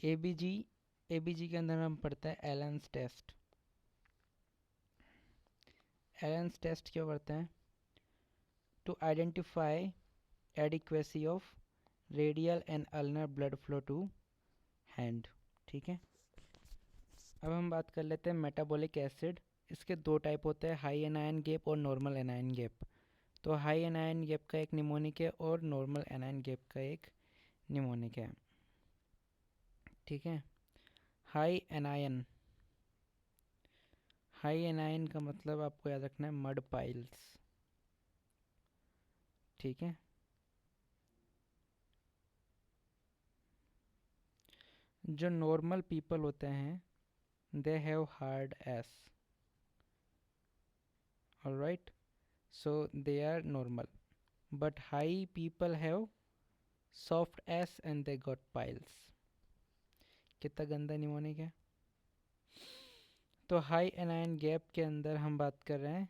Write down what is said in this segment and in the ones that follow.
ABG ABG के अंदर हम पढ़ते हैं एलेंस टेस्ट। एलेंस टेस्ट क्यों करते हैं? To identify adequacy of radial and ulnar blood flow to hand. ठीक है, अब हम बात कर लेते हैं मेटाबॉलिक एसिड। इसके दो टाइप होते हैं, हाई एनायन गैप और नॉर्मल एनायन गैप। तो हाई एनायन गैप का एक निमोनिक है और नॉर्मल एनायन गैप का एक निमोनिक है। ठीक है, हाई एनायन, हाई एनायन का मतलब आपको याद रखना है मड पाइल्स। ठीक है, जो नॉर्मल पीपल होते हैं they have hard ass, alright, so they are normal, but high people have soft ass and they got piles. कितना गंदा निमोनिक है। तो हाई एनायन गैप के अंदर हम बात कर रहे हैं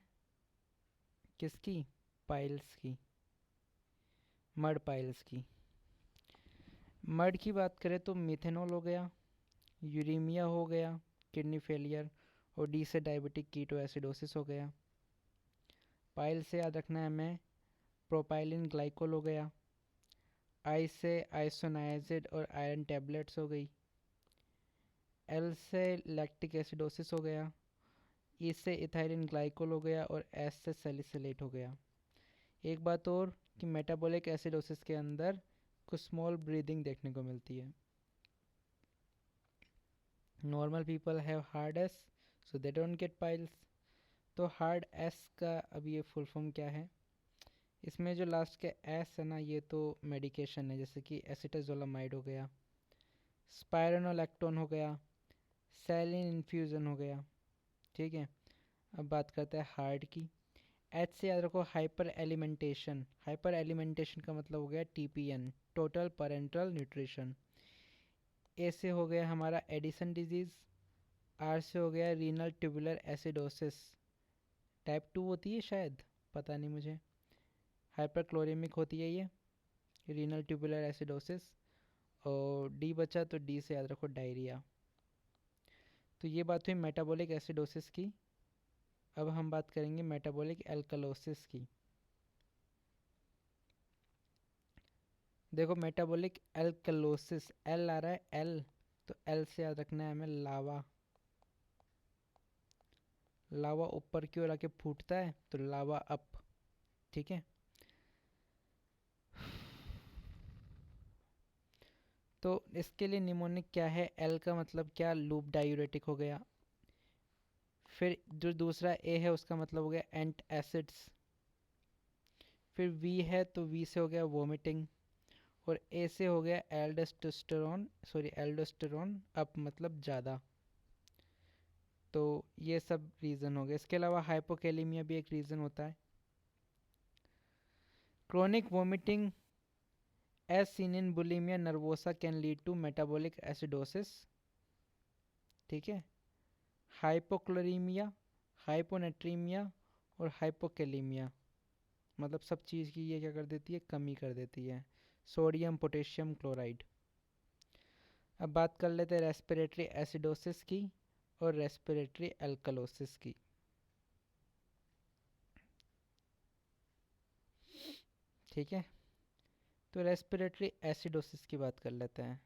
किसकी? पाइल्स की, मड पाइल्स की। मड की बात करें तो मिथेनॉल हो गया, यूरीमिया हो गया, किडनी फेलियर, और डी से डायबिटिक कीटो एसिडोसिस हो गया। पाइल से याद रखना है हमें प्रोपाइलिन ग्लाइकोल हो गया, आई से आइसोनाइजिड और आयरन टैबलेट्स हो गई, एल से लैक्टिक एसिडोसिस हो गया, ई से इथाइलिन ग्लाइकोल हो गया और एस से सैलिसिलेट हो गया। एक बात और कि मेटाबॉलिक एसिडोसिस के अंदर कुछ स्मॉल ब्रीदिंग देखने को मिलती है। Normal people have hard S so they don't get piles. तो हार्ड एस का अब ये फुल फॉर्म क्या है? इसमें जो लास्ट के एस है ना, ये तो मेडिकेशन है, जैसे कि एसिटाजोलामाइड हो गया, स्पायरोनोलैक्टोन हो गया, सैलिन इन्फ्यूज़न हो गया। ठीक है, अब बात करते हैं हार्ट की। एच से याद रखो हाइपर एलिमेंटेशन। हाइपर एलिमेंटेशन का मतलब हो गया टीपीएन, टोटल पेरेंटल न्यूट्रिशन। ए से हो गया हमारा एडिसन डिजीज़, आर से हो गया रीनल ट्यूबुलर एसिडोसिस, टाइप 2 होती है शायद, पता नहीं मुझे, हाइपरक्लोरेमिक होती है ये, रीनल ट्यूबुलर एसिडोसिस। और डी बचा तो डी से याद रखो डायरिया। तो ये बात हुई मेटाबॉलिक एसिडोसिस की। अब हम बात करेंगे मेटाबॉलिक एल्कलोसिस की। देखो मेटाबॉलिक एल्कलोसिस, एल आ रहा है एल, तो एल से याद रखना है हमें लावा। लावा ऊपर की ओर आके फूटता है तो लावा अप। ठीक है, तो इसके लिए निमोनिक क्या है? एल का मतलब क्या? लूप डायूरेटिक हो गया। फिर जो दूसरा ए है उसका मतलब हो गया एंट एसिड्स। फिर वी है तो वी से हो गया वोमिटिंग, और ए से हो गया एल्डोस्टेरोन, सॉरी एल्डोस्टेरोन अप मतलब ज़्यादा। तो ये सब रीज़न हो गए। इसके अलावा हाइपोकेलेमिया भी एक रीज़न होता है। Chronic vomiting as seen in bulimia nervosa can lead to metabolic acidosis. ठीक है, हाइपोक्लोरीमिया, हाइपोनेट्रीमिया और हाइपोकेलेमिया, मतलब सब चीज़ की ये क्या कर देती है? कमी कर देती है, सोडियम पोटेशियम क्लोराइड। अब बात कर लेते हैं रेस्पिरेटरी एसिडोसिस की और रेस्पिरेटरी एल्कलोसिस की। ठीक है, तो रेस्पिरेटरी एसिडोसिस की बात कर लेते हैं।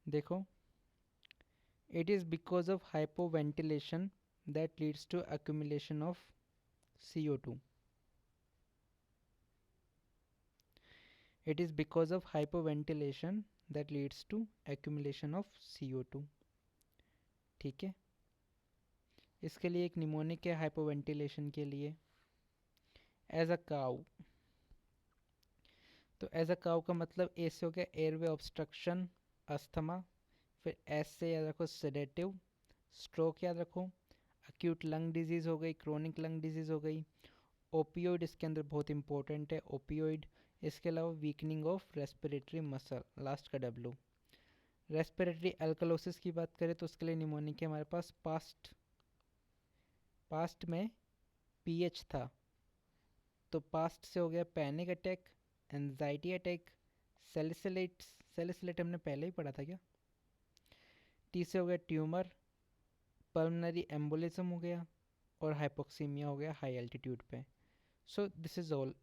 देखो, it is because of hypoventilation that leads to accumulation of CO2. It is because of hypoventilation that leads to accumulation of CO2. ठीक है, इसके लिए एक निमोनिक है हाइपोवेंटिलेशन के लिए, एज अ काउ। तो एज अ काउ का मतलब ए से हो गया एयरवे ऑब्स्ट्रक्शन, अस्थमा। फिर एस से याद रखो सेडेटिव, स्ट्रोक याद रखो, अक्यूट लंग डिजीज़ हो गई, क्रोनिक लंग डिजीज़ हो गई, ओपियोइड इसके अंदर बहुत इंपॉर्टेंट है, ओपियोइड। इसके अलावा weakening of respiratory muscle, last का डब्लू। रेस्पिरेटरी अल्कलोसिस की बात करें तो उसके लिए निमोनिक है हमारे पास पास्ट में पीएच था, तो पास्ट से हो गया panic attack, anxiety attack, salicylate हमने पहले ही पढ़ा था क्या। टी से हो गया ट्यूमर, पल्मनरी एम्बोलिज्म हो गया, और हाइपोक्सीमिया हो गया हाई एल्टीट्यूड पे। So this is all.